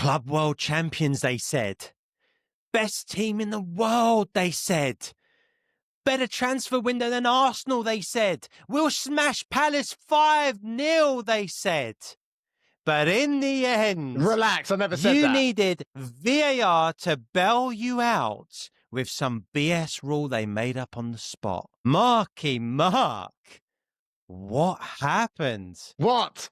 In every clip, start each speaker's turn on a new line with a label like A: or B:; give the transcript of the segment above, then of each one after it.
A: Club world champions, they said. Best team in the world, they said. Better transfer window than Arsenal, they said. We'll smash Palace 5-0, they said. But in the end,
B: relax, I never said that.
A: You needed VAR to bail you out with some BS rule they made up on the spot. Marky Mark, what happened?
B: What?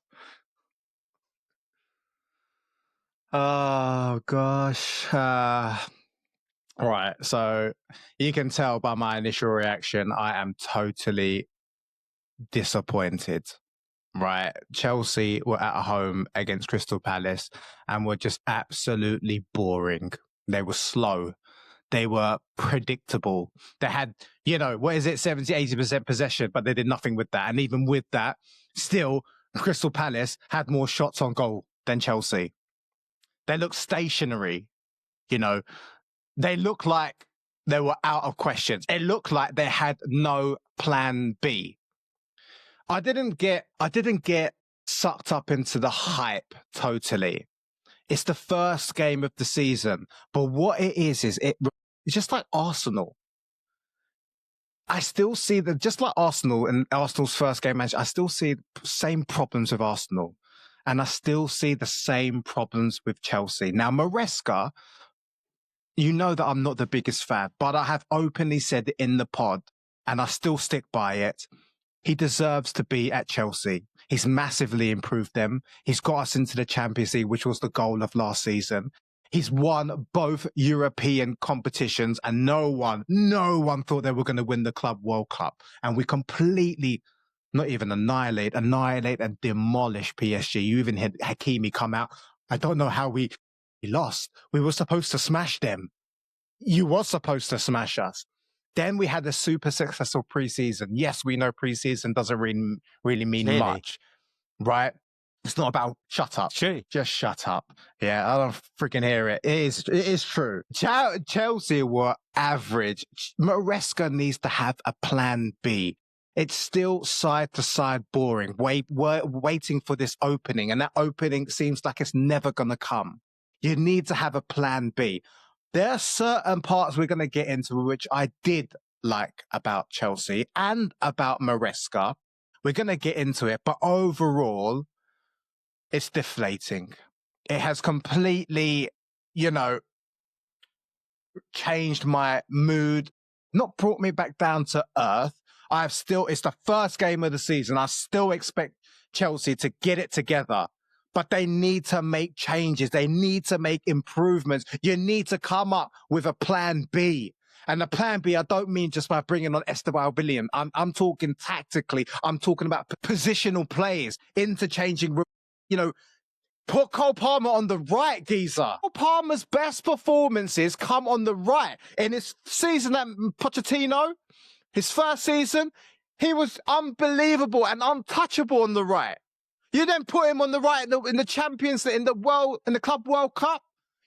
B: Oh, gosh. Right, so you can tell by my initial reaction, I am totally disappointed. Right, Chelsea were at home against Crystal Palace and were just absolutely boring. They were slow. They were predictable. They had, 70-80% possession, but they did nothing with that. And even with that, still, Crystal Palace had more shots on goal than Chelsea. They looked stationary, They looked like they were out of questions. It looked like they had no plan B. I didn't get sucked up into the hype totally. It's the first game of the season, but what it is it's just like Arsenal. I still see just like Arsenal in Arsenal's first game match, I still see the same problems with Arsenal, and I still see the same problems with Chelsea. Now, Maresca, you know that I'm not the biggest fan, but I have openly said it in the pod, and I still stick by it. He deserves to be at Chelsea. He's massively improved them. He's got us into the Champions League, which was the goal of last season. He's won both European competitions, and no one thought they were going to win the Club World Cup. And we completely, not even annihilate and demolish PSG. You even had Hakimi come out. I don't know how we lost. We were supposed to smash them. You were supposed to smash us. Then we had a super successful preseason. Yes, we know preseason doesn't really mean much, right? It's not about shut up.
A: True.
B: Just shut up. Yeah, I don't freaking hear it. It is true. Chelsea were average. Maresca needs to have a plan B. It's still side to side boring. We're waiting for this opening, and that opening seems like it's never going to come. You need to have a plan B. There are certain parts we're going to get into which I did like about Chelsea and about Maresca. We're going to get into it, but overall, it's deflating. It has completely, changed my mood, not brought me back down to earth. It's the first game of the season. I still expect Chelsea to get it together. But they need to make changes. They need to make improvements. You need to come up with a plan B. And the plan B, I don't mean just by bringing on Esteban Willian. I'm talking tactically. I'm talking about positional plays, interchanging, put Cole Palmer on the right, geezer. Cole Palmer's best performances come on the right. In his season at Pochettino, his first season, he was unbelievable and untouchable on the right. You then put him on the right in the Champions, in the Club World Cup.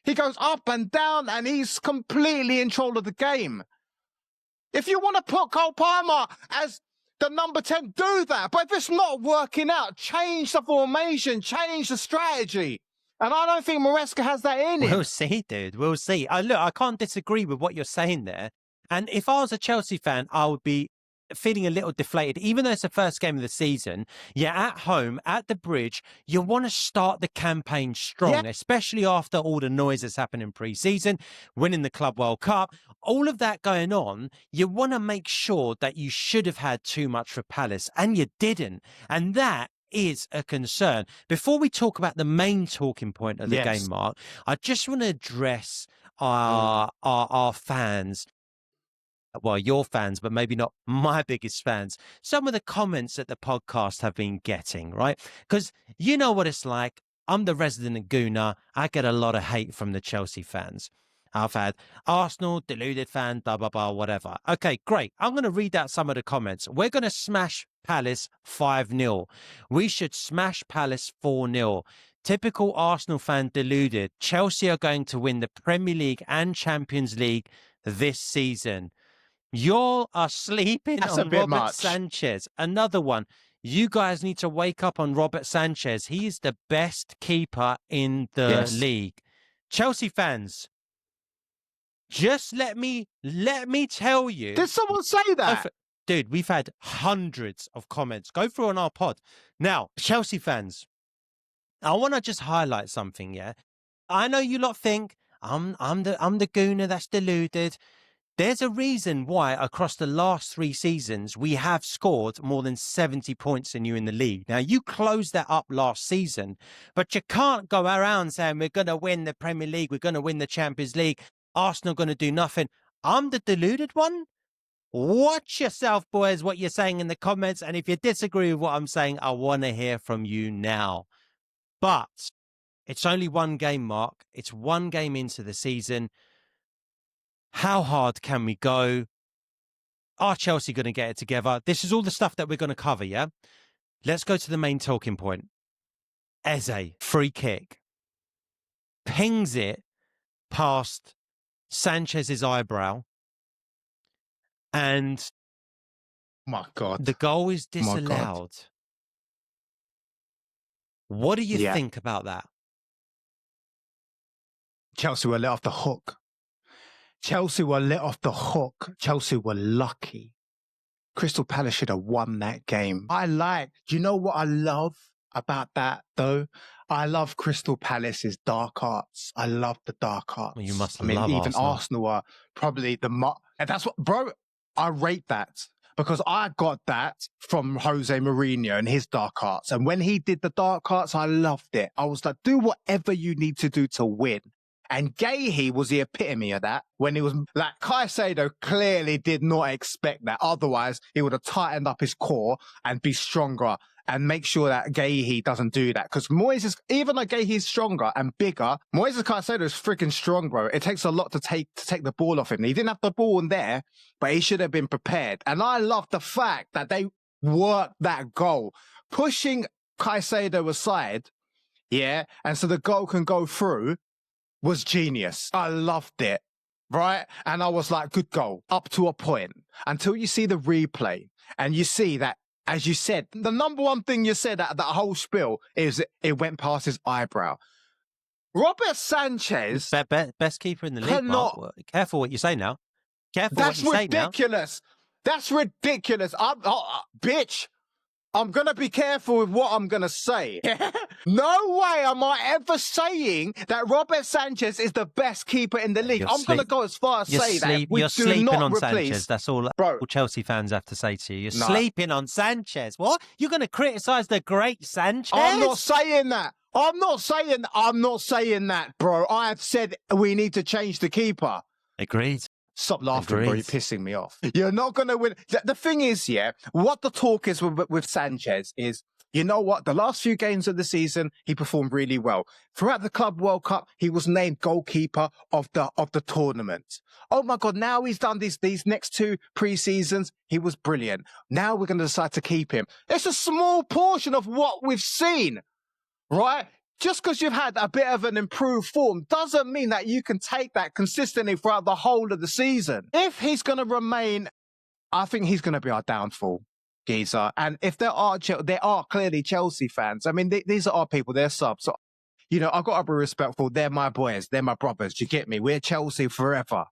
B: He goes up and down, and he's completely in control of the game. If you want to put Cole Palmer as the number 10, do that. But if it's not working out, change the formation, change the strategy. And I don't think Maresca has that in him.
A: We'll see, dude. We'll see. Look, I can't disagree with what you're saying there. And if I was a Chelsea fan, I would be feeling a little deflated, even though it's the first game of the season. You're at home at the Bridge. You want to start the campaign strong, especially after all the noise that's happened in pre-season, winning the Club World Cup, all of that going on. You want to make sure that you should have had too much for Palace, and you didn't. And that is a concern. Before we talk about the main talking point of the game, Mark, I just want to address our fans. Well, your fans, but maybe not my biggest fans. Some of the comments that the podcast have been getting, right? Because you know what it's like. I'm the resident gooner. I get a lot of hate from the Chelsea fans. I've had Arsenal, deluded fan, blah, blah, blah, whatever. Okay, great. I'm going to read out some of the comments. We're going to smash Palace 5-0. We should smash Palace 4-0. Typical Arsenal fan deluded. Chelsea are going to win the Premier League and Champions League this season. You are sleeping on Robert Sanchez. Another one. You guys need to wake up on Robert Sanchez. He is the best keeper in the league. Chelsea fans, just let me tell you.
B: Did someone say that?
A: Dude, we've had hundreds of comments. Go through on our pod. Now, Chelsea fans, I want to just highlight something, yeah? I know you lot think I'm the gooner that's deluded. There's a reason why across the last 3 seasons, we have scored more than 70 points than you in the league. Now, you closed that up last season, but you can't go around saying we're going to win the Premier League, we're going to win the Champions League, Arsenal going to do nothing. I'm the deluded one? Watch yourself, boys, what you're saying in the comments. And if you disagree with what I'm saying, I want to hear from you now. But it's only one game, Mark. It's one game into the season. How hard can we go? Are Chelsea going to get it together? This is all the stuff that we're going to cover, yeah? Let's go to the main talking point. Eze, free kick. Pings it past Sanchez's eyebrow. And
B: My God.
A: the goal is disallowed. What do you think about that?
B: Chelsea were let off the hook. Chelsea were let off the hook. Chelsea were lucky. Crystal Palace should have won that game. Do you know what I love about that, though? I love Crystal Palace's dark arts. I love the dark arts.
A: Well, you must
B: I mean,
A: love
B: even Arsenal are probably and that's what, bro, I rate that because I got that from Jose Mourinho and his dark arts. And when he did the dark arts, I loved it. I was like, do whatever you need to do to win. And Guéhi was the epitome of that when he was like, Caicedo clearly did not expect that. Otherwise, he would have tightened up his core and be stronger and make sure that Guéhi doesn't do that. Because Moises, even though Guéhi is stronger and bigger, Moises Caicedo is freaking strong, bro. It takes a lot to take the ball off him. He didn't have the ball in there, but he should have been prepared. And I love the fact that they worked that goal, pushing Caicedo aside, yeah, and so the goal can go through. Was genius. I loved it, right? And I was like, good goal, up to a point, until you see the replay and you see that, as you said, the number one thing you said at that whole spiel is it went past his eyebrow. Robert Sanchez,
A: best keeper in the league. Mark. Careful what you say now. Careful what you say now.
B: That's ridiculous. That's ridiculous. Bitch. I'm going to be careful with what I'm going to say. No way am I ever saying that Robert Sanchez is the best keeper in the league. I'm going to go as far as say that we
A: you're
B: do
A: sleeping
B: not
A: on
B: replace...
A: Sanchez. That's all Chelsea fans have to say to you. You're sleeping on Sanchez. What? You're going to criticise the great Sanchez?
B: I'm not saying that. I'm not saying that, bro. I have said we need to change the keeper.
A: Agreed.
B: Stop laughing, bro. You're pissing me off. You're not going to win. The thing is, yeah, what the talk is with Sanchez is, you know what? The last few games of the season, he performed really well. Throughout the Club World Cup, he was named goalkeeper of the tournament. Oh my God. Now he's done these next 2 pre-seasons. He was brilliant. Now we're going to decide to keep him. It's a small portion of what we've seen, right? Just because you've had a bit of an improved form doesn't mean that you can take that consistently throughout the whole of the season. If he's going to remain, I think he's going to be our downfall, geezer. And if there are clearly Chelsea fans. I mean, these are our people. They're subs. So, you know, I've got to be respectful. They're my boys. They're my brothers. Do you get me? We're Chelsea forever.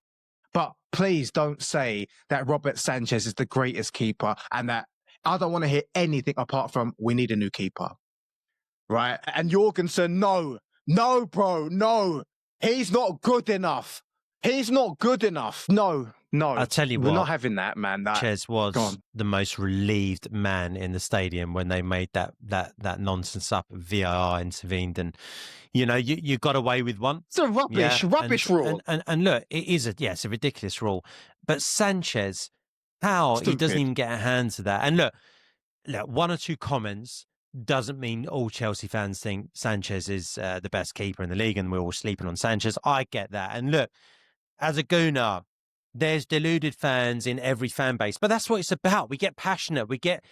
B: But please don't say that Robert Sanchez is the greatest keeper and that I don't want to hear anything apart from we need a new keeper. Right? And Jorgensen, no, bro, no. He's not good enough. He's not good enough. No.
A: I'll tell you what.
B: We're not having that, man.
A: Sanchez was the most relieved man in the stadium when they made that nonsense up. VAR intervened and, you know, you got away with one.
B: It's a rubbish rule.
A: And look, it's a ridiculous rule. But Sanchez, he doesn't even get a hand to that. And look, 1 or 2 comments doesn't mean all Chelsea fans think Sanchez is the best keeper in the league and we're all sleeping on Sanchez. I get that. And look, as a gooner, there's deluded fans in every fan base, but that's what it's about. We get passionate. We get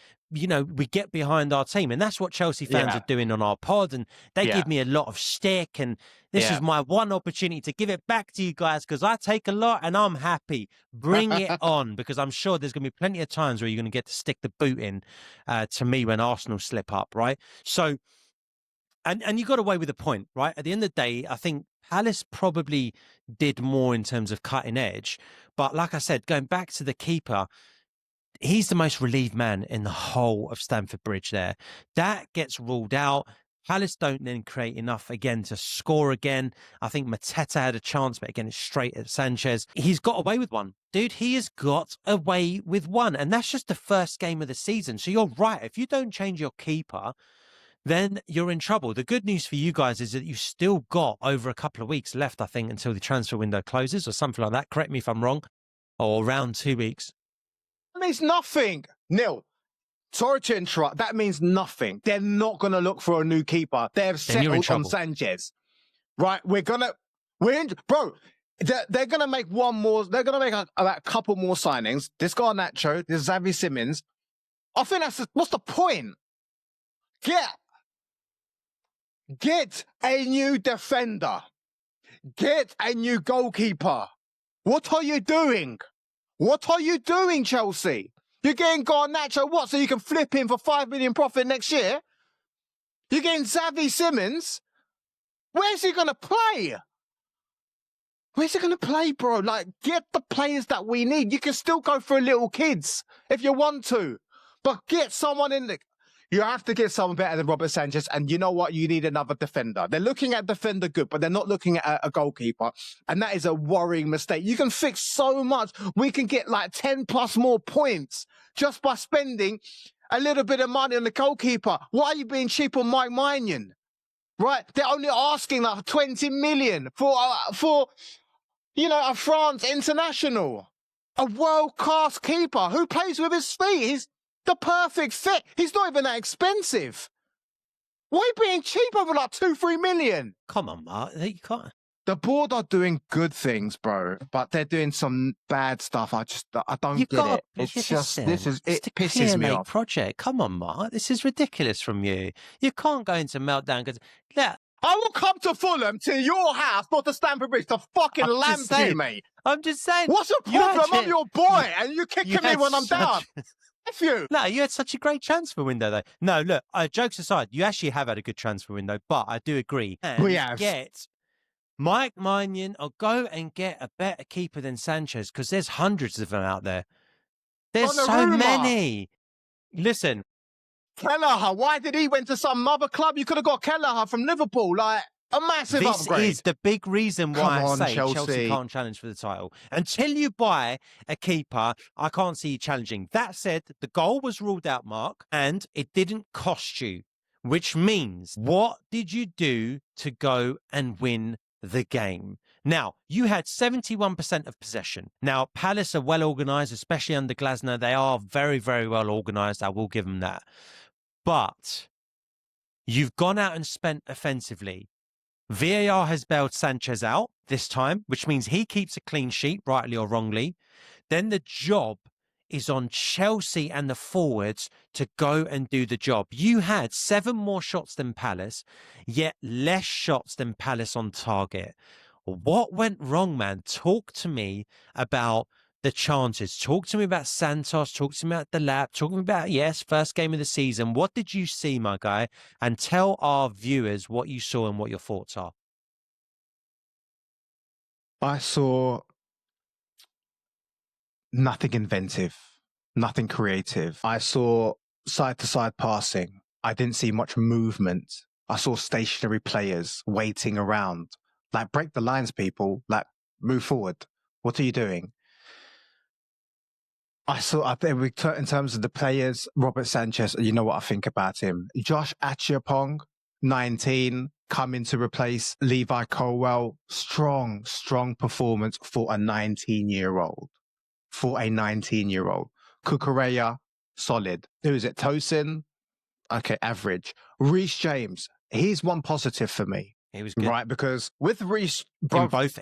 A: behind our team. And that's what Chelsea fans are doing on our pod. And they give me a lot of stick. And this is my one opportunity to give it back to you guys because I take a lot and I'm happy. Bring it on because I'm sure there's going to be plenty of times where you're going to get to stick the boot in to me when Arsenal slip up, right? So, and you got away with a point, right? At the end of the day, I think Palace probably did more in terms of cutting edge. But like I said, going back to the keeper, he's the most relieved man in the whole of Stamford Bridge there. That gets ruled out. Palace don't then create enough again to score again. I think Mateta had a chance, but again, it's straight at Sanchez. He's got away with one. Dude, he has got away with one. And that's just the first game of the season. So you're right. If you don't change your keeper, then you're in trouble. The good news for you guys is that you've still got over a couple of weeks left, I think, until the transfer window closes or something like that. Correct me if I'm wrong. Or around 2 weeks.
B: That means nothing, Neil. Sorry to interrupt. That means nothing. They're not going to look for a new keeper. They've settled on Sanchez. Right? They're going to make one more. They're going to make a couple more signings. This Garnacho, this Xavi Simons. I think what's the point? Get a new defender. Get a new goalkeeper. What are you doing? What are you doing, Chelsea? You're getting Garnacho, what, so you can flip him for 5 million profit next year? You're getting Xavi Simons? Where's he going to play? Where's he going to play, bro? Like, get the players that we need. You can still go for little kids if you want to. But get someone in the... You have to get someone better than Robert Sanchez. And you know what? You need another defender. They're looking at defender good, but they're not looking at a goalkeeper. And that is a worrying mistake. You can fix so much. We can get like 10 plus more points just by spending a little bit of money on the goalkeeper. Why are you being cheap on Mike Maignan? Right? They're only asking like 20 million for a France international. A world-class keeper who plays with his feet. He's the perfect fit. He's not even that expensive. Why are you being cheap over like 2-3 million?
A: Come on, Mark. You can't.
B: The board are doing good things, bro, but they're doing some bad stuff. I don't get it. It's just, it pisses me off.
A: Project. Come on, Mark. This is ridiculous from you. You can't go into meltdown because, yeah.
B: I will come to Fulham, to your house, not to Stamford Bridge, to fucking lamp you, mate.
A: I'm just saying.
B: What's the problem? I'm your boy, and you kicking me when I'm down. F you.
A: No, you had such a great transfer window, though. No, look, jokes aside, you actually have had a good transfer window, but I do agree.
B: We have.
A: Get Mike Maignan, or go and get a better keeper than Sanchez, because there's hundreds of them out there. There's so many. Listen.
B: Kelleher, why did he went to some other club? You could have got Kelleher from Liverpool, like a massive upgrade.
A: This is the big reason why I say Chelsea can't challenge for the title. Until you buy a keeper, I can't see you challenging. That said, the goal was ruled out, Mark, and it didn't cost you, which means what did you do to go and win the game? Now, you had 71% of possession. Now, Palace are well organised, especially under Glasner. They are very, very well organised. I will give them that. But you've gone out and spent offensively. VAR has bailed Sanchez out this time, which means he keeps a clean sheet, rightly or wrongly. Then the job is on Chelsea and the forwards to go and do the job. You had 7 more shots than Palace, yet less shots than Palace on target. What went wrong, man? Talk to me about the chances. Talk to me about Santos. Talk to me about the lap. Talk to me about, yes, first game of the season. What did you see, my guy? And tell our viewers what you saw and what your thoughts are.
B: I saw nothing inventive, nothing creative. I saw side-to-side passing. I didn't see much movement. I saw stationary players waiting around. Like, break the lines, people. Like, move forward. What are you doing? I think in terms of the players, Robert Sanchez, you know what I think about him. Josh Achiapong, 19, coming to replace Levi Colwell. Strong performance for a 19-year-old. Cucurella, solid. Who is it? Tosin? Okay, average. Reece James, he's one positive for me.
A: He was good.
B: Right, because with Reece...
A: In both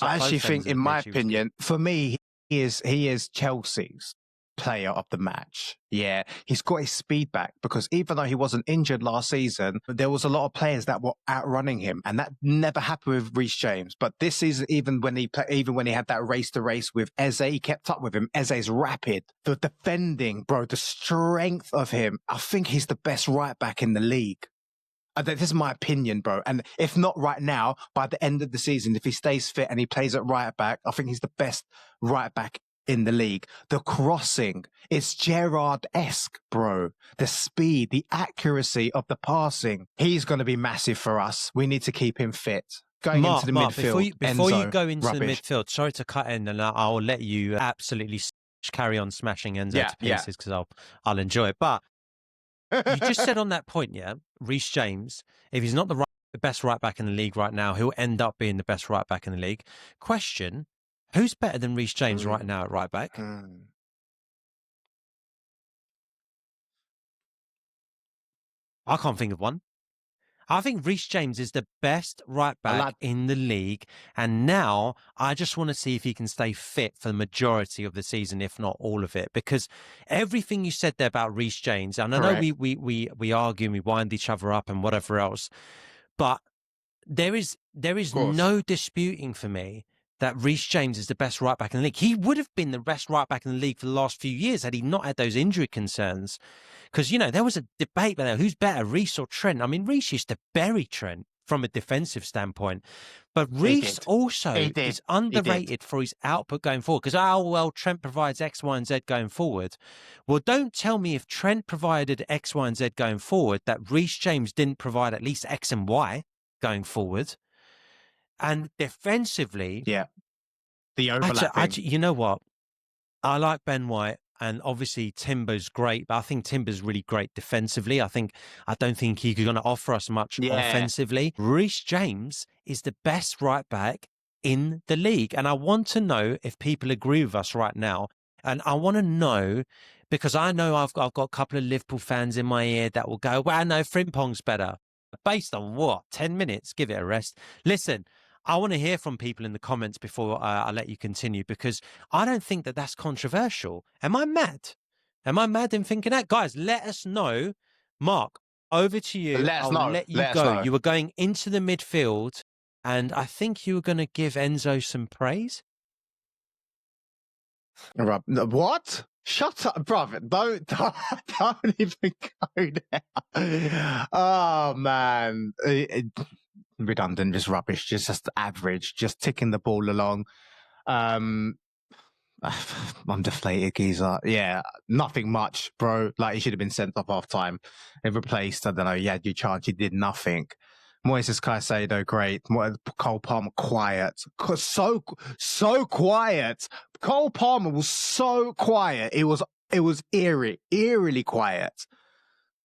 B: I actually think, in my opinion, for me, he is Chelsea's player of the match. Yeah, he's got his speed back, because even though he wasn't injured last season, there was a lot of players that were outrunning him, and that never happened with Reece James. But this season, even when he had that race to race with Eze, he kept up with him. Eze's rapid, the defending, bro, the strength of him. I think he's the best right back in the league. This is my opinion, bro. And if not right now, by the end of the season, if he stays fit and he plays at right back, I think he's the best right back in the league. The crossing is Gerrard-esque, bro. The speed, the accuracy of the passing. He's going to be massive for us. We need to keep him fit. Going into the midfield.
A: Before
B: Enzo,
A: you go into
B: rubbish.
A: the midfield, sorry to cut in, and I'll let you absolutely carry on smashing Enzo to pieces because I'll enjoy it. But you just said on that point, Reece James, if he's not the best right back in the league right now, he'll end up being the best right back in the league. Question, who's better than Reece James right now at right back? I can't think of one. I think Reece James is the best right back in the league. And now I just want to see if he can stay fit for the majority of the season, if not all of it. Because everything you said there about Reece James, and I know we argue and we wind each other up and whatever else, but there is no disputing for me that Reece James is the best right back in the league. He would have been the best right back in the league for the last few years had he not had those injury concerns. Because, there was a debate about who's better, Reece or Trent. I mean, Reece used to bury Trent from a defensive standpoint. But Reece also is underrated for his output going forward. Because, Trent provides X, Y, and Z going forward. Well, don't tell me if Trent provided X, Y, and Z going forward that Reece James didn't provide at least X and Y going forward. And defensively...
B: Yeah. The overlapping.
A: You know what? I like Ben White. And obviously Timber's great, but I think Timber's really great defensively. I don't think he's going to offer us much offensively. Reece James is the best right back in the league. And I want to know if people agree with us right now. And I want to know, because I know I've got a couple of Liverpool fans in my ear that will go, well, no, Frimpong's better. Based on what? 10 minutes? Give it a rest. Listen, I want to hear from people in the comments before I let you continue, because I don't think that that's controversial. Am I mad? Am I mad in thinking that? Guys, let us know. Marc, over to you. I'll let you go. You were going into the midfield, and I think you were going to give Enzo some praise.
B: What? Shut up, brother. Don't even go there. Oh, man. Redundant, just rubbish, just average, just ticking the ball along. I'm deflated, geezer. Yeah, nothing much, bro. Like, he should have been sent off half time and replaced. I don't know. Yeah, you charge. He did nothing. Moises Caicedo, great. Cole Palmer, quiet. So quiet. Cole Palmer was so quiet. It was eerily quiet.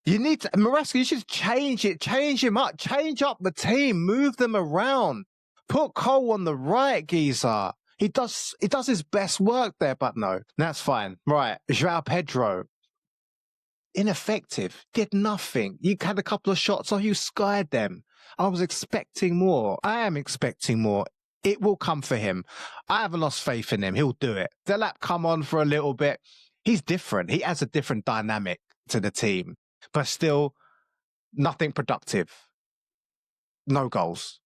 B: You need to, Maresca, you should change him up, change up the team, move them around. Put Cole on the right, geezer. He does his best work there, but no, that's fine. Right, João Pedro, ineffective, did nothing. You had a couple of shots, you skied them. I was expecting more. I am expecting more. It will come for him. I haven't lost faith in him. He'll do it. Delap come on for a little bit. He's different. He adds a different dynamic to the team. But still, nothing productive. No goals.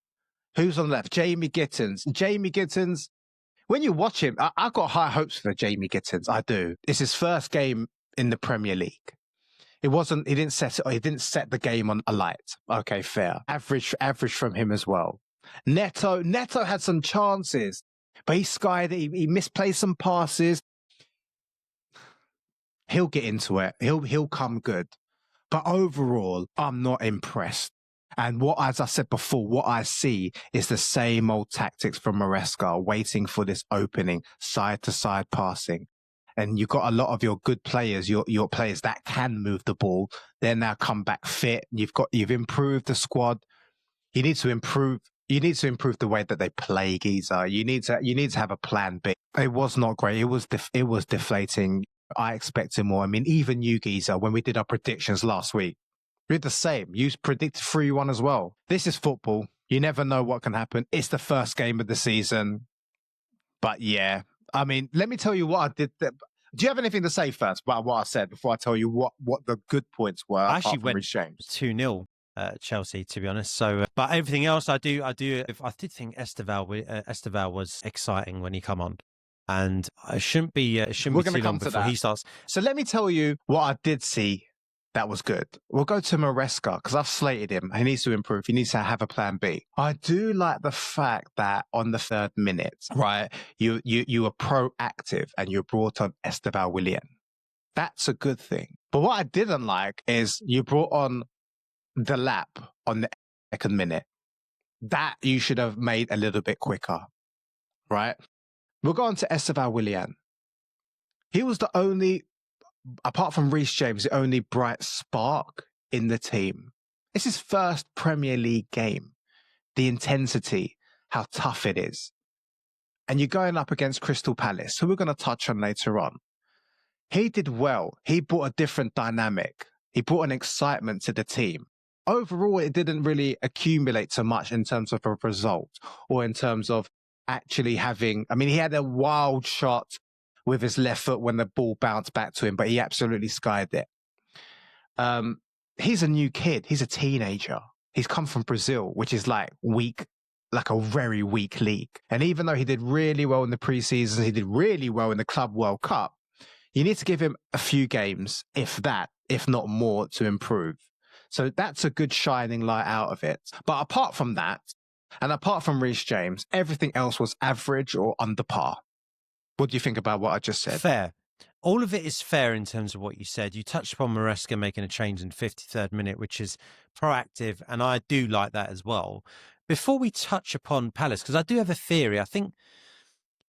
B: Who's on the left? Jamie Gittins. When you watch him, I've got high hopes for Jamie Gittins. I do. It's his first game in the Premier League. He didn't set the game on a light. Okay, fair. Average from him as well. Neto had some chances, but he skied it. He misplaced some passes. He'll get into it. He'll come good. But overall, I'm not impressed. And as I said before, what I see is the same old tactics from Maresca, waiting for this opening, side-to-side passing. And you've got a lot of your good players, your players that can move the ball. They're now come back fit. You've improved the squad. You need to improve the way that they play, geezer. You need to have a plan B. It was not great. It was deflating. I expected more. I mean, even you, geezer, when we did our predictions last week, we did the same. You predicted 3-1 as well. This is football. You never know what can happen. It's the first game of the season. But yeah, I mean, let me tell you what I did. Do you have anything to say first about what I said before I tell you what the good points were? I actually went
A: 2-0 Chelsea, to be honest. So, but everything else, I did think Esteval was exciting when he come on. And it shouldn't be too long before he starts.
B: So let me tell you what I did see that was good. We'll go to Maresca because I've slated him. He needs to improve. He needs to have a plan B. I do like the fact that on the 3rd minute, right, you were proactive and you brought on Esteban Willian. That's a good thing. But what I didn't like is you brought on the lap on the 2nd minute. That you should have made a little bit quicker, right? We'll go on to Esteban Willian. He was the only, apart from Reece James, the only bright spark in the team. It's his first Premier League game. The intensity, how tough it is. And you're going up against Crystal Palace, who we're going to touch on later on. He did well. He brought a different dynamic. He brought an excitement to the team. Overall, it didn't really accumulate so much in terms of a result or in terms of actually having, I mean, he had a wild shot with his left foot when the ball bounced back to him, but he absolutely skied it. He's a new kid. He's a teenager. He's come from Brazil, which is like weak, like a very weak league. And even though he did really well in the preseason, he did really well in the Club World Cup, you need to give him a few games, if that, if not more, to improve. So that's a good shining light out of it. But apart from that, and apart from Reece James, everything else was average or under par. What do you think about what I just said?
A: Fair. All of it is fair in terms of what you said. You touched upon Maresca making a change in the 53rd minute, which is proactive, and I do like that as well. Before we touch upon Palace, because I do have a theory, I think,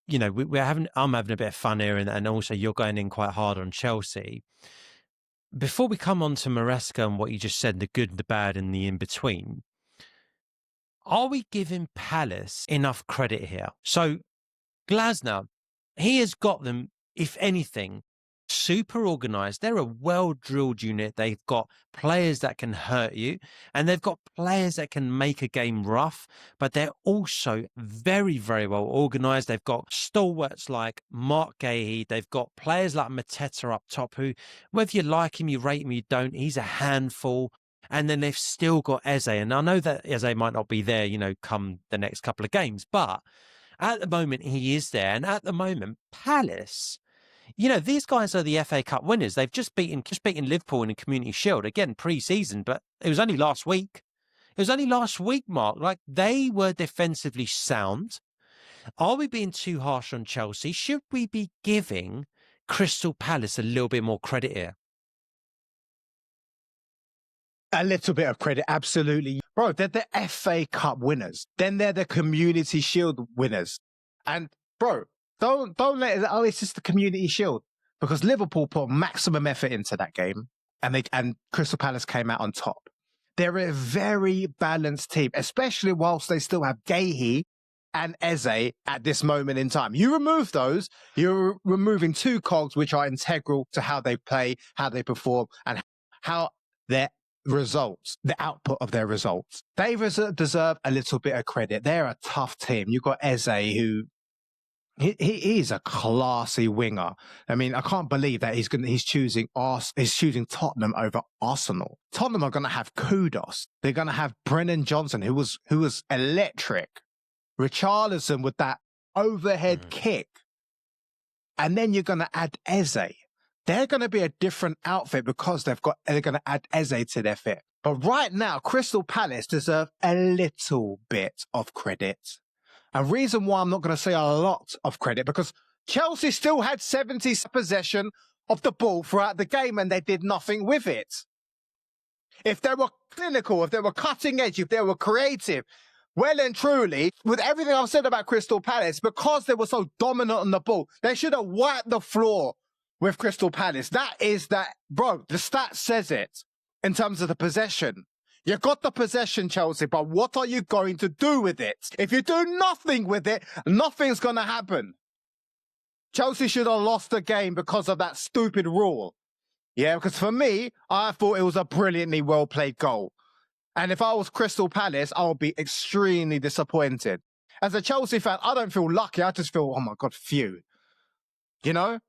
A: you know, I'm having a bit of fun here, and also you're going in quite hard on Chelsea. Before we come on to Maresca and what you just said, the good, the bad, and the in-between, are we giving Palace enough credit here? So Glasner, he has got them, if anything, super organised. They're a well-drilled unit. They've got players that can hurt you, and they've got players that can make a game rough, but they're also very, very well organised. They've got stalwarts like Marc Guéhi. They've got players like Mateta up top who, whether you like him, you rate him, you don't, he's a handful. And then they've still got Eze. And I know that Eze might not be there, you know, come the next couple of games, but at the moment, he is there. And at the moment, Palace, you know, these guys are the FA Cup winners. They've just beaten Liverpool in the Community Shield, again, pre-season, but it was only last week. It was only last week, Mark. Like, they were defensively sound. Are we being too harsh on Chelsea? Should we be giving Crystal Palace a little bit more credit here?
B: A little bit of credit, absolutely. Bro, they're the FA Cup winners. Then they're the Community Shield winners. And, bro, don't let it, oh, it's just the Community Shield. Because Liverpool put maximum effort into that game, and Crystal Palace came out on top. They're a very balanced team, especially whilst they still have Guéhi and Eze at this moment in time. You remove those, you're removing two cogs which are integral to how they play, how they perform, and how their results, the output of their results. They deserve a little bit of credit. They're a tough team. You've got Eze, who he's a classy winger. I mean, I can't believe that he's choosing Tottenham over Arsenal. Tottenham are going to have kudos. They're going to have Brennan Johnson, who was electric. Richarlison with that overhead kick. And then you're going to add Eze. They're going to be a different outfit because they're going to add Eze to their fit. But right now, Crystal Palace deserve a little bit of credit. And reason why I'm not going to say a lot of credit, because Chelsea still had 70% possession of the ball throughout the game and they did nothing with it. If they were clinical, if they were cutting edge, if they were creative, well and truly, with everything I've said about Crystal Palace, because they were so dominant on the ball, they should have wiped the floor with Crystal Palace. Bro, the stat says it in terms of the possession. You got the possession, Chelsea, but what are you going to do with it? If you do nothing with it, nothing's going to happen. Chelsea should have lost the game because of that stupid rule. Yeah, because for me, I thought it was a brilliantly well-played goal. And if I was Crystal Palace, I would be extremely disappointed. As a Chelsea fan, I don't feel lucky. I just feel, oh my God, phew. You know?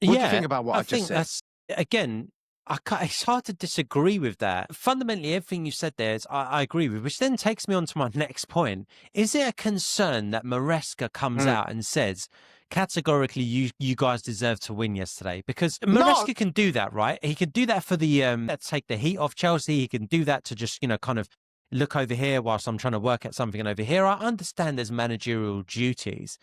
B: What do you think about what I just said?
A: That's, again, It's hard to disagree with that. Fundamentally, everything you said there is I agree with, which then takes me on to my next point. Is it a concern that Maresca comes out and says, categorically, you guys deserve to win yesterday? Because Maresca can do that, right? He can do that for the to take the heat off Chelsea. He can do that to just, kind of look over here whilst I'm trying to work at something over here. I understand there's managerial duties,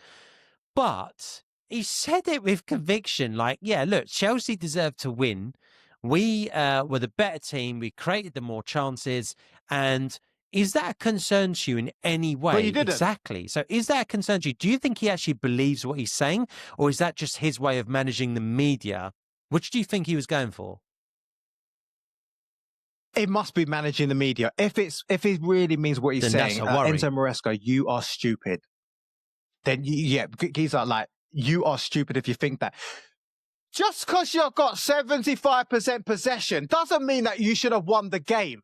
A: but he said it with conviction. Like, yeah, look, Chelsea deserved to win. We were the better team. We created the more chances. And is that a concern to you in any way?
B: But you didn't.
A: Exactly. So is that a concern to you? Do you think he actually believes what he's saying? Or is that just his way of managing the media? Which do you think he was going for?
B: It must be managing the media. If it really means what he's
A: Then
B: saying,
A: that's a worry.
B: Enzo Maresca, you are stupid. Then, he's like, you are stupid if you think that. Just because you've got 75% possession doesn't mean that you should have won the game.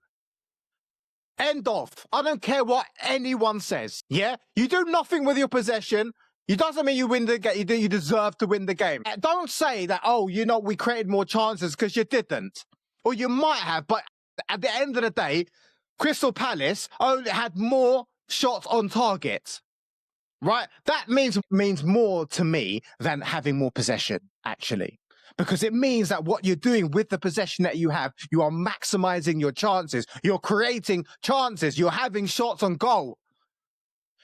B: End of. I don't care what anyone says. Yeah? You do nothing with your possession. It doesn't mean you win the game. You deserve to win the game. Don't say that, we created more chances, because you didn't. Or you might have, but at the end of the day, Crystal Palace only had more shots on target. Right? That means more to me than having more possession, actually. Because it means that what you're doing with the possession that you have, you are maximizing your chances. You're creating chances. You're having shots on goal.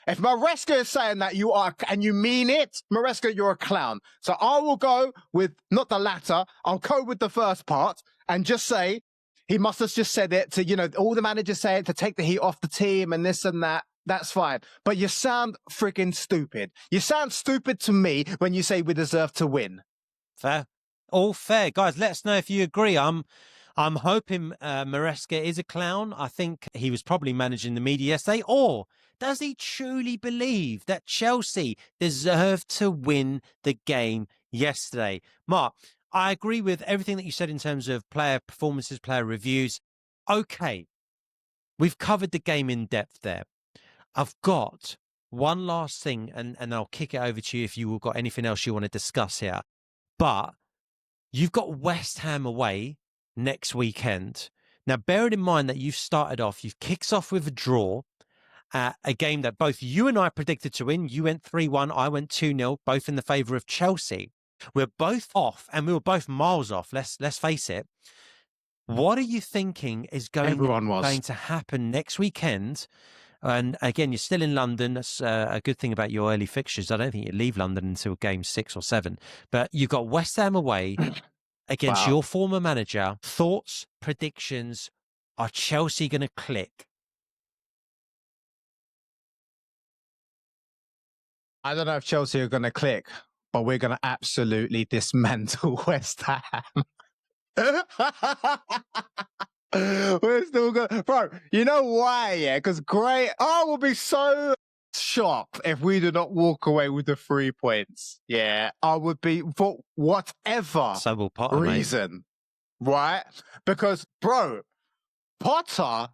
B: If Maresca is saying that you are, and you mean it, Maresca, you're a clown. So I will go with, not the latter, I'll go with the first part and just say, he must have just said it to, all the managers say it to take the heat off the team and this and that. That's fine. But you sound freaking stupid. You sound stupid to me when you say we deserve to win.
A: Fair. All fair. Guys, let us know if you agree. I'm hoping Maresca is a clown. I think he was probably managing the media yesterday. Or does he truly believe that Chelsea deserved to win the game yesterday? Marc, I agree with everything that you said in terms of player performances, player reviews. Okay, we've covered the game in depth there. I've got one last thing, and I'll kick it over to you if you've got anything else you want to discuss here. But you've got West Ham away next weekend. Now, bearing in mind that you've kicked off with a draw, a game that both you and I predicted to win. You went 3-1, I went 2-0, both in the favour of Chelsea. We're both off, and we were both miles off, let's face it. What are you thinking is going to happen next weekend? And again, you're still in London. That's a good thing about your early fixtures. I don't think you leave London until game 6 or 7. But you've got West Ham away against your former manager. Thoughts, predictions? Are Chelsea going to click?
B: I don't know if Chelsea are going to click, but we're going to absolutely dismantle West Ham. We're still good. Bro, you know why, yeah? Because I will be so shocked if we do not walk away with the 3 points. Yeah, I would be, for whatever reason, right? Because, bro, Potter,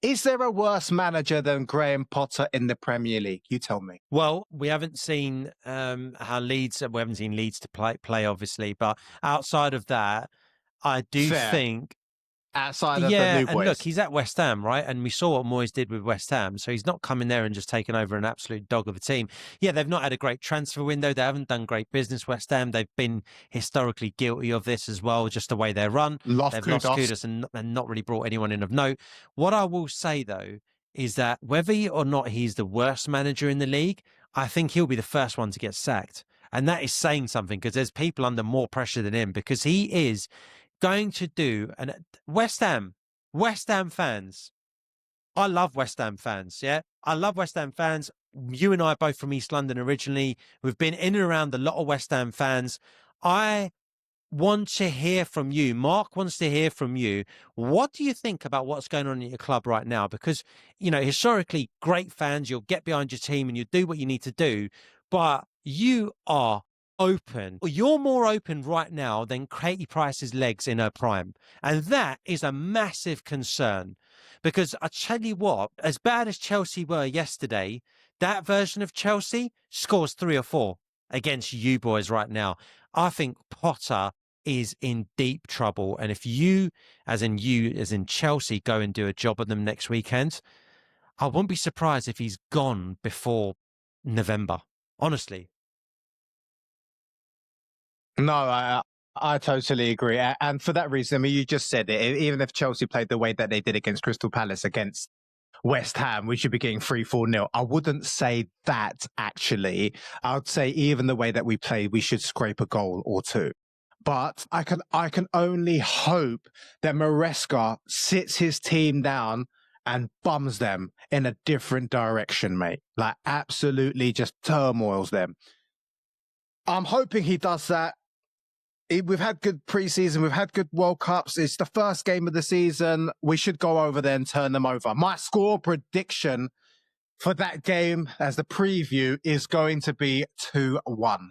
B: is there a worse manager than Graham Potter in the Premier League? You tell me.
A: Well, we haven't seen how Leeds to play, obviously, but outside of that, I do think
B: outside of the new boys.
A: And look, he's at West Ham, right? And we saw what Moyes did with West Ham. So he's not coming there and just taking over an absolute dog of a team. Yeah, they've not had a great transfer window. They haven't done great business, West Ham. They've been historically guilty of this as well, just the way they're run. They've lost Kudus and not really brought anyone in of note. What I will say, though, is that whether or not he's the worst manager in the league, I think he'll be the first one to get sacked. And that is saying something, because there's people under more pressure than him, because he is going to do, and West Ham fans, I love West Ham fans. Yeah, I love West Ham fans. You and I are both from East London originally. We've been in and around a lot of West Ham fans. I want to hear from you. Marc wants to hear from you. What do you think about what's going on at your club right now? Because, historically, great fans, you'll get behind your team and you do what you need to do, but you are open. You're more open right now than Katie Price's legs in her prime. And that is a massive concern, because I tell you what, as bad as Chelsea were yesterday, that version of Chelsea scores 3 or 4 against you boys right now. I think Potter is in deep trouble. And if you, as in Chelsea, go and do a job on them next weekend, I wouldn't be surprised if he's gone before November, honestly.
B: No, I totally agree. And for that reason, I mean, you just said it. Even if Chelsea played the way that they did against Crystal Palace, against West Ham, we should be getting 3-4-0. I wouldn't say that, actually. I would say even the way that we play, we should scrape a goal or two. But I can only hope that Maresca sits his team down and bums them in a different direction, mate. Like, absolutely just turmoils them. I'm hoping he does that. We've had good preseason. We've had good World Cups. It's the first game of the season. We should go over there and turn them over. My score prediction for that game as the preview is going to be 2-1.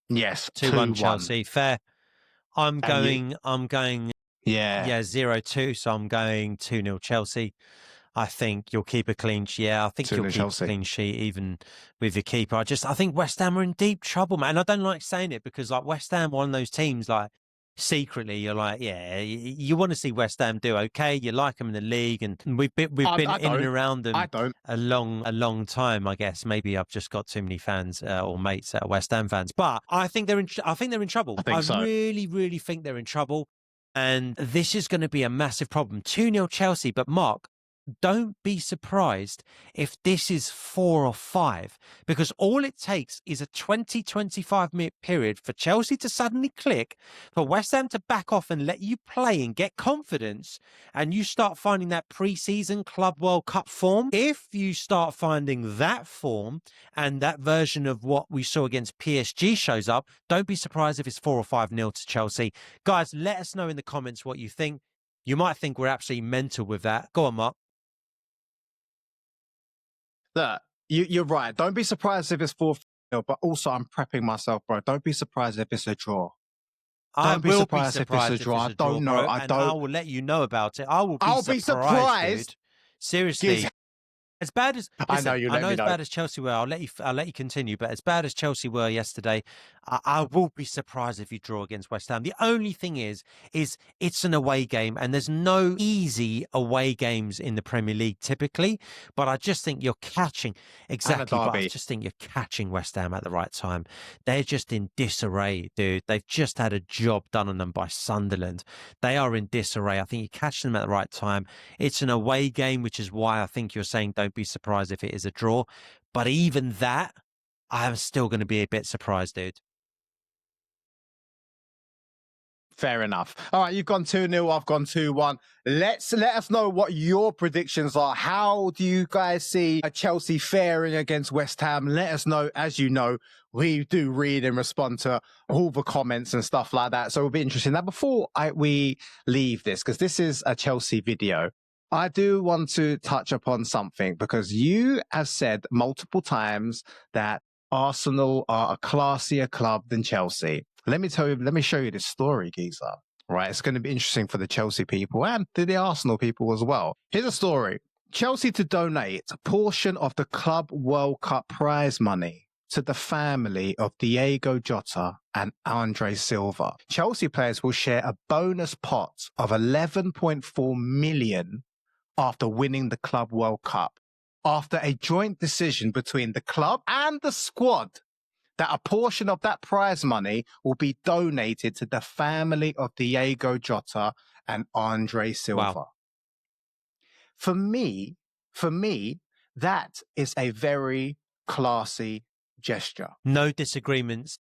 B: Yes,
A: 2-1 Chelsea. Fair. I'm going,
B: yeah,
A: 0-2. So I'm going 2-0 Chelsea. I think you'll keep a clean sheet. Yeah, I think you'll keep Chelsea. A clean sheet even with your keeper. I think West Ham are in deep trouble, man. I don't like saying it because like West Ham, one of those teams, like secretly you're like, yeah, you want to see West Ham do okay. You like them in the league, and we've been in and around them a long time. I guess maybe I've just got too many fans or mates that are West Ham fans, but I think they're in trouble. I really think they're in trouble, and this is going to be a massive problem. 2-0 Chelsea, but Marc, don't be surprised if this is 4 or 5, because all it takes is a 20-25 minute period for Chelsea to suddenly click, for West Ham to back off and let you play and get confidence, and you start finding that pre-season Club World Cup form. If you start finding that form and that version of what we saw against PSG shows up, don't be surprised if it's 4 or 5-0 to Chelsea. Guys, let us know in the comments what you think. You might think we're absolutely mental with that. Go on, Marc.
B: Look, you're right. Don't be surprised if it's 4-0, but also I'm prepping myself, bro. Don't be surprised if it's a draw. Don't be surprised if it's a draw. I don't know.
A: I will let you know about it. I'll be surprised. Dude. Seriously. As bad as listen, I know as bad as Chelsea were, I'll let you continue, but as bad as Chelsea were yesterday, I will be surprised if you draw against West Ham. The only thing is it's an away game, and there's no easy away games in the Premier League typically, but I just think you're catching West Ham at the right time. They're just in disarray, dude. They've just had a job done on them by Sunderland. They are in disarray. I think you catch them at the right time. It's an away game, which is why I think you're saying don't be surprised if it is a draw. But even that, I'm still going to be a bit surprised, dude.
B: Fair enough. All right, you've gone 2-0, I've gone 2-1. Let us know what your predictions are. How do you guys see Chelsea faring against West Ham? Let us know. As you know, we do read and respond to all the comments and stuff like that. So it'll be interesting. Now, before we leave this, because this is a Chelsea video, I do want to touch upon something, because you have said multiple times that Arsenal are a classier club than Chelsea. Let me show you this story, geezer. Right, it's going to be interesting for the Chelsea people and the Arsenal people as well. Here's a story. Chelsea to donate a portion of the Club World Cup prize money to the family of Diogo Jota and Andre Silva. Chelsea players will share a bonus pot of 11.4 million after winning the Club World Cup, after a joint decision between the club and the squad that a portion of that prize money will be donated to the family of Diogo Jota and Andre Silva. Wow. For me, that is a very classy gesture.
A: No disagreements.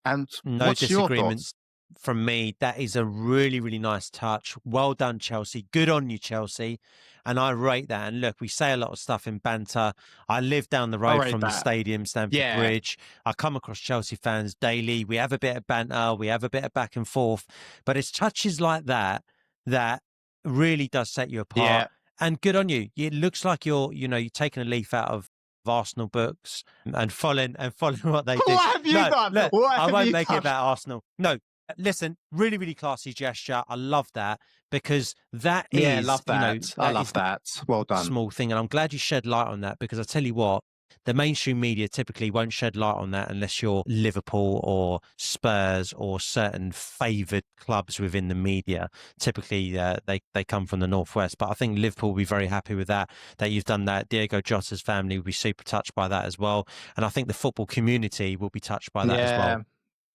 B: And
A: no disagreements from me. That is a really, really nice touch. Well done, Chelsea. Good on you, Chelsea. And I rate that. And look, we say a lot of stuff in banter. I live down the road from the stadium, Stamford Bridge. I come across Chelsea fans daily. We have a bit of banter. We have a bit of back and forth. But it's touches like that that really does set you apart. Yeah. And good on you. It looks like you're taking a leaf out of Arsenal books and following what they do.
B: What have you done?
A: Look, I won't make it about Arsenal. No. Listen, really, really classy gesture. I love that, because that is...
B: Yeah, I love that. I love that. Well done.
A: Small thing. And I'm glad you shed light on that, because I tell you what, the mainstream media typically won't shed light on that unless you're Liverpool or Spurs or certain favoured clubs within the media. Typically, they come from the Northwest. But I think Liverpool will be very happy with that you've done that. Diego Jota's family will be super touched by that as well. And I think the football community will be touched by that as well.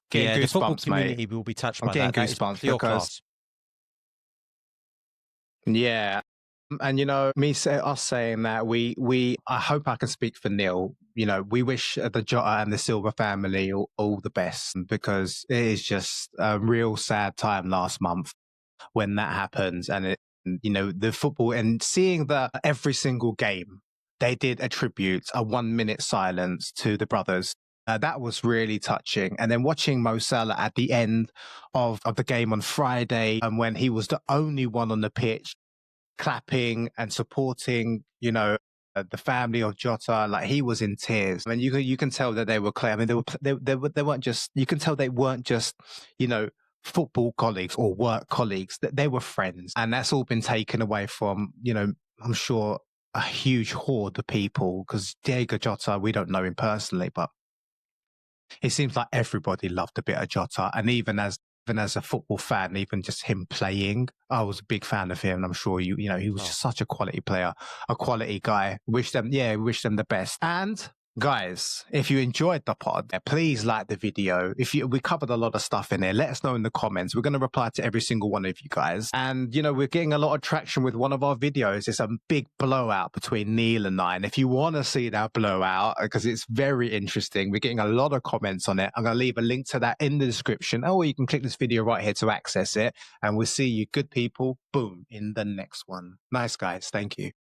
B: Getting
A: the football
B: goosebumps,
A: community
B: mate.
A: will be touched
B: I'm
A: by
B: getting
A: that. That is
B: goosebumps
A: pure
B: because
A: class.
B: Yeah. And, you know, us saying that, I hope I can speak for Neil. You know, we wish the Jota and the Silva family all the best, because it is just a real sad time last month when that happens. And, you know, the football, and seeing that every single game, they did attribute a 1 minute silence to the brothers. That was really touching. And then watching Mo Salah at the end of the game on Friday, and when he was the only one on the pitch, clapping and supporting, you know, the family of Jota, like he was in tears. I mean, you can tell that they were clear. I mean, they weren't just. You can tell they weren't just, you know, football colleagues or work colleagues. That they were friends, and that's all been taken away from, you know, I'm sure a huge horde of people. Because Diego Jota, we don't know him personally, but it seems like everybody loved a bit of Jota, and even as a football fan, even just him playing, I was a big fan of him. And I'm sure you know, he was just such a quality player, a quality guy. Wish them the best. And guys, if you enjoyed the pod, please like the video. We covered a lot of stuff in there. Let us know in the comments. We're going to reply to every single one of you guys. And, you know, we're getting a lot of traction with one of our videos. It's a big blowout between Neil and I. And if you want to see that blowout, because it's very interesting, we're getting a lot of comments on it. I'm going to leave a link to that in the description. Or you can click this video right here to access it. And we'll see you good people, boom, in the next one. Nice, guys. Thank you.